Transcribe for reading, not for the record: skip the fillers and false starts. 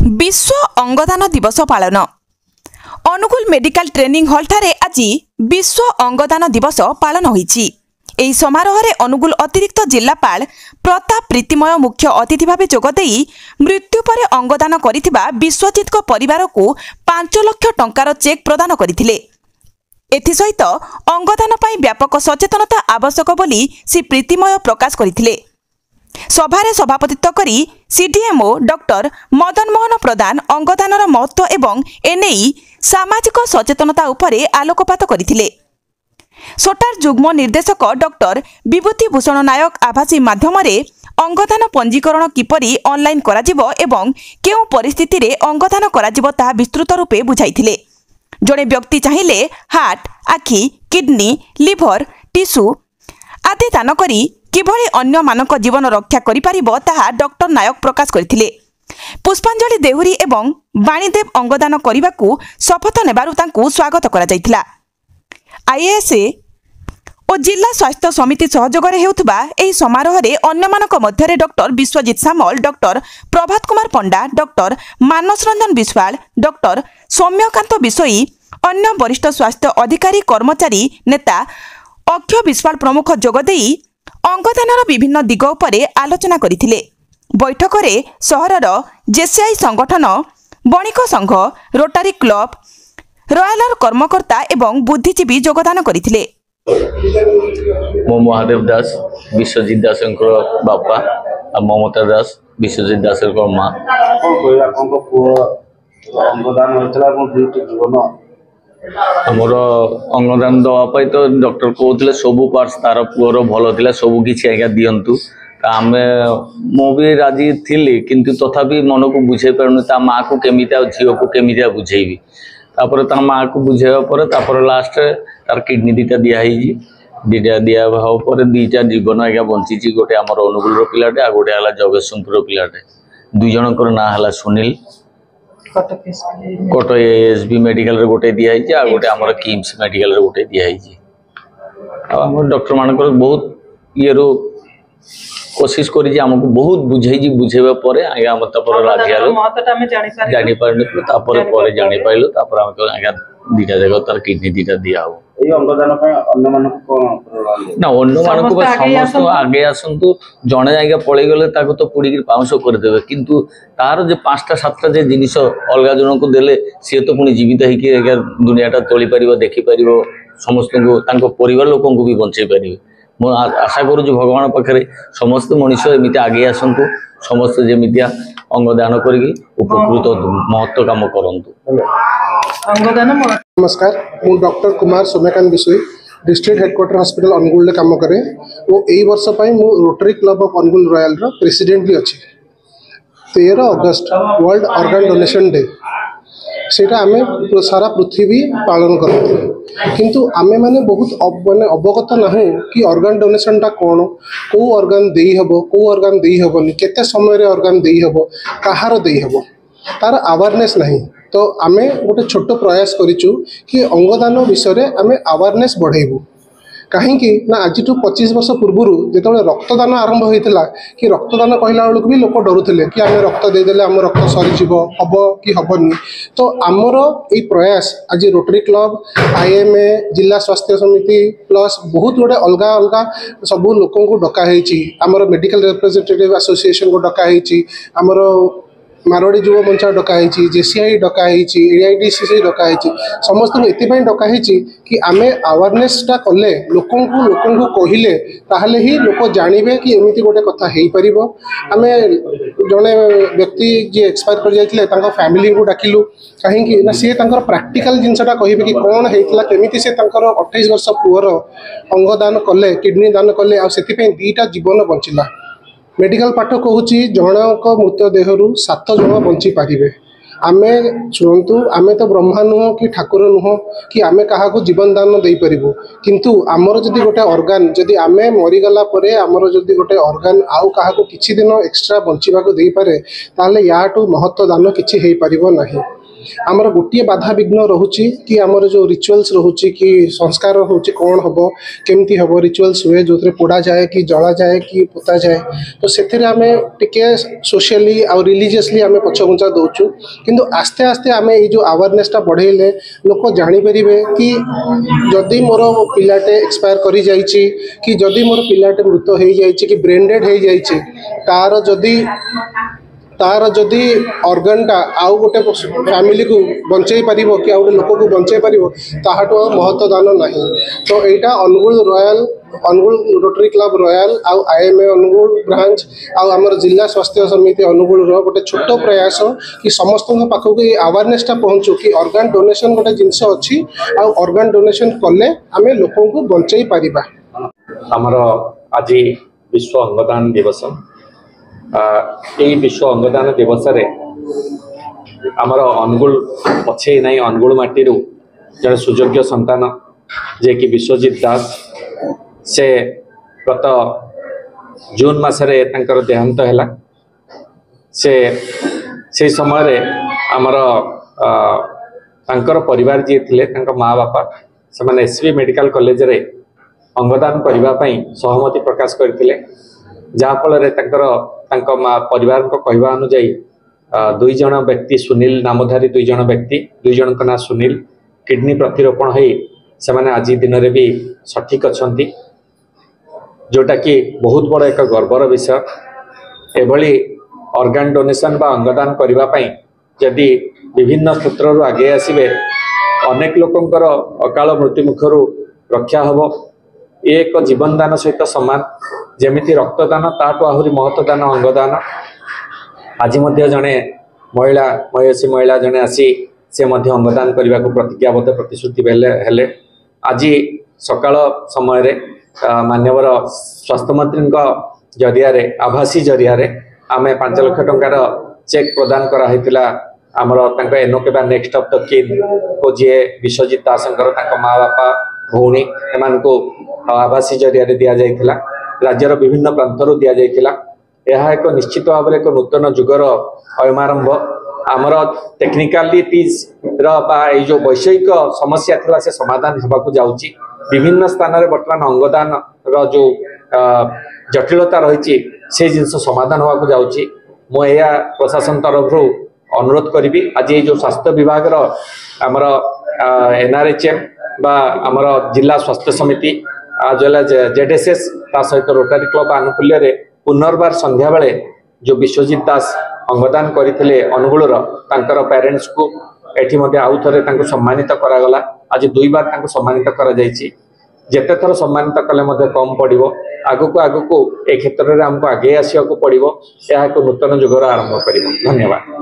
विश्व अंगदान दिवस पालन अनुगुल मेडिकल ट्रेनिंग हॉल ठारे आज विश्व अंगदान दिवस पालन होईछि। एही समारोह रे अनुगुल अतिरिक्त जिलापाल प्रताप प्रीतिमय मुख्य अतिथि भाव जोगदेई मृत्यु पर अंगदान करिथिबा विश्वजित को परिवार को 5 लाख टंकार चेक प्रदान करथिले। एथिसहित अंगदान पाई व्यापक सचेतनता आवश्यक बोली श्री प्रीतिमय प्रकाश करथिले। सभारे सभापतित्व करी सीडीएमओ डॉक्टर मदन मोहन प्रधान अंगदानर महत्व एवं एनेई सामाजिक सचेतनता उपरे आलोकपात करथिले। सोटार जुग्म निर्देशक डॉक्टर विभूति भूषण नायक आभासी माध्यम अंगदान पंजीकरण किपरि ऑनलाइन कराजिबो एवं केउ परिस्थिति रे अंगदान कराजिबो ताहा विस्तृत रूपे बुझाइथिले। जणे व्यक्ति चाहिले हार्ट, आखि, किडनी, लिभर, टिश्यू आदि दान करी किभଳି अन्य मानक जीवन रक्षा करि परिबो ताहा डॉक्टर नायक प्रकाश करथिले। पुष्पांजलि देहुरी एवं वाणीदेव अंगदान करिबाकू शपथ नेबारु तांकू स्वागत करा जायथिला। आईएएसए और जिला स्वास्थ्य समिति सहयोग हेउथबा एही समारोह रे अन्य मानक मध्यरे डॉक्टर विश्वजित सामल, डॉक्टर प्रभात कुमार पंडा, डॉक्टर मानस रंजन विश्वाल, डॉक्टर सौम्यकांत विषयी, अन्य वरिष्ठ स्वास्थ्य अधिकारी, कर्मचारी, नेता अक्षय विश्वाल प्रमुख जोगदेई अंगदानर विभिन्न दिग उपरे आलोचना करथिले। बैठक रे सहरर जेसीआई संगठन, बणिक संघ, रोटारी क्लब, रॉयलर कर्मकर्ता एवं बुद्धिजीवी योगदान करथिले। मो महादेव दास विश्वजित दास बापा और ममता दास विश्वजित दास माँ। आमर अंगदान दवाई तो डॉक्टर कहते सबू पार्ट्स तार पुअर भल था सबू किसी आज्ञा दिंतु आम भी राजी थी किंतु तथापि मन को बुझे पारुनी ता माँ को केमी झील को केमी बुझेबी तापर ता माँ को बुझेबा पर लास्ट तार किडनी दीटा दिखाई दीटा दिया पर दीटा जीवन आज्ञा बंची गोटे आम अनुगुल पिलाटे आ गोटे है जगतसिंहपुर पिलाटे दुई जनकर ना है सुनील कटक एएसबी मेडिकल रे गोटे दिखाई आ गोटे आम किम्स मेडिकल रे गोटे दिखाई आम डॉक्टर मान बहुत ये कोशिश करी आमको बहुत बुझे बुझेबा पर आगे आम राजी जानी पारे जानी पाइलु आज्ञा दीटा जगह तार किडनी दीटा दिया हो ना अन्य मानक समस्त आगे आसतु जड़े आज्ञा पलि गले तो पुड़ी पाउंस करदे किंतु तार जो 5टा 7टा जिनिस अलग जन को देले सी तो पुणी जीवित होकर दुनियाटा चली पार देखिपार समस्त को परिवार लोक भी बचे पारे। मु आशा करुँ भगवान पाखे समस्त मनीष एमती आगे आसतु समस्त जमी अंगदान कर उपकृत महत्व काम करतु। नमस्कार, मु डॉक्टर कुमार सौम्यकांत विषय डिस्ट्रिक्ट हेडक्वार्टर हॉस्पिटल अनुगुल काम करे और यही वर्ष मु Rotary Club of Angul Royal रो प्रेसिडेंट भी अच्छी। 13 अगस्त वर्ल्ड ऑर्गन डोनेशन डे सेटा आमे सारा पृथ्वी पालन करते किंतु आमे माने बहुत माने अवगत नहीं कि ऑर्गन डोनेशन टा कौन को ऑर्गन देई हबो को ऑर्गन देई हबोनी केते समय रे ऑर्गन देई हबो कहार देई हबो तार अवेयरनेस नहीं। तो आमे गोटे छोट प्रयास करिचु कि अंगदान विषय आमे अवेयरनेस बढ़ाइबु कहीं ना आज 25 वर्ष पूर्व जो रक्तदान आरंभ होता कि रक्तदान कहला बेलू भी लोक डरुले कि आम रक्त देदेले आम रक्त सरीज हम कि हेनी। तो आमर ये प्रयास आज रोटरी क्लब, आईएमए, जिला स्वास्थ्य समिति प्लस बहुत गुड़े अलग अलग सबू लोक डकाई आमर मेडिकल रिप्रेजेंटेटिव एसोसिएशन को डकाई आमर मारवाड़ी युव मंच डकाई जेसीआई डकाई एआईडीसीसी डकाई समस्त ये डकाई कि आम अवेयरनेसटा कले लोक कहले ताहले ही लोक जानवे कि एमती गोटे कथा हो पार। आम जड़े व्यक्ति जी एक्सपायर कर जाते फैमिली को डाकिलु कहीं सी प्राक्टिकल जिनसा कहे कि कौन होता केमी से 28 वर्ष पुअर अंगदान कले किडनी दान कले आ 2टा जीवन बंचला। मेडिकल पाठ कहूँ जनक मृतदेह 7 जन बंची पारे। आमे शुणु आमे तो ब्रह्मा नुह कि ठाकुर नुह कि आमे क्या जीवन दान दे पारू किंतु आमर जदि गोटे ऑर्गन जदि आमे मरीगला आमर जदि गोटे ऑर्गन आउ क्या किछि दिन एक्स्ट्रा बंचवाक दे पारे ताले याटू महत्व दान किछि हेई परिबो नाही। आमर गोटे बाधा विघ्न रोचे कि आमर जो रिचुअल्स रोचे कि संस्कार रोचे कौन हम केमती हम रिचुअल्स हुए जो पोड़ा जाए कि जला जाए कि पोता जाए तो से आम टे सोशली आ रिलीजियसली आम पछघुंचा दौचु किंतु आस्ते आस्ते आम जो अवेयरनेसटा बढ़ेले लोक जापर कि जदि मोर पिलाटे एक्सपायर कर जाइए कि जदि मोर पिलाटे मृत हो जाइए कि ब्रेन डेड हो जाइए तार जदि ऑर्गनटा आउ गोटे फैमिली को बंचई पार कि आउ गोटे लोक को बंचई पार ताहाटू महत्व दान ना तो यहाँ Angul Royal Angul Rotary Club Royal आउ आईएमए अनुगुल ब्रांच आउ आमर जिला स्वास्थ्य समिति अनुगुल गोटे छोट प्रयास कि समस्त पाखक ये अवेयरनेसटा पहुँचू कि ऑर्गन डोनेशन गोटे जिनस अच्छी आउ ऑर्गन डोनेशन कले आम लोक को बंचई पार आमर आज विश्व अंगदान दिवस विश्व अंगदान दिवस रे आमर अनुगुल पछे नहीं अनुगुल माटी जड़े सुयोग्य संतान जे कि विश्वजीत दास से गत जून मसरे देहांत है से समय आमर परिवार जी थे माँ बापा से एसवी मेडिकल कॉलेज रे अंगदान करने सहमति प्रकाश करते जहाँफल माँ परिवार को कहवा अनुजाई दुई जन व्यक्ति सुनील नामधारी दुई जन व्यक्ति दुई जन का ना सुनील किडनी प्रतिरोपण हो से आज दिन में भी सठिक अच्छा जोटा कि बहुत बड़ एक गर्वर विषय एभली ऑर्गन डोनेशन बा अंगदान करने जदि विभिन्न क्षेत्र आगे आसवे अनेक लोकंकर अकाल मृत्युमुखर रक्षा हम ये एक जीवन दान सहित सामान जमिति रक्तदान ताठू आहरी महत्वदान अंगदान आज जड़े महिला मयसी महिला जड़े आसी से अंगदान करने को प्रतिज्ञाबद्ध प्रतिश्रुति हेले आज सकाल समय मानवर स्वास्थ्य मंत्री जरिया आभासी जरिया आम 5 लाख टंकार चेक प्रदान कराइला आमर एनओके बा नेक्स्ट ऑफ द किन को जी विश्वजीत दास माँ बापा भौणी एम को आभासी जरिया दि जाइला राज्यर विभिन्न प्रांतर दि जाइला यह एक निश्चित भाव में एक नूतन जुगर अयमारंभ आमर टेक्निकालिटीज जो वैषयिक समस्या थिला से समाधान होगा जाउची विभिन्न स्थान में बर्तमान अंगदान जो जटिलता रही से जिनस समाधान होगा जाउची मो या प्रशासन तरफ अनुरोध करी आज ये जो स्वास्थ्य विभाग आमर एनआरएचएम बा आमर जिला स्वास्थ्य समिति आज जेडएसएस ता सहित रोटारी क्लब आनुकूल्य पुनर्बार संध्या बेले जो विश्वजीत दास अंगदान करते अनुगुल पेरेंट्स को एठी आउ थे सम्मानित करागला आज 2 बार सम्मानित करा जेते थर सम्मानित कले कम पड़ो आगक ए क्षेत्र में आमको आगे आसवाक पड़ो यह एक नूतन जुगर आरंभ कर धन्यवाद।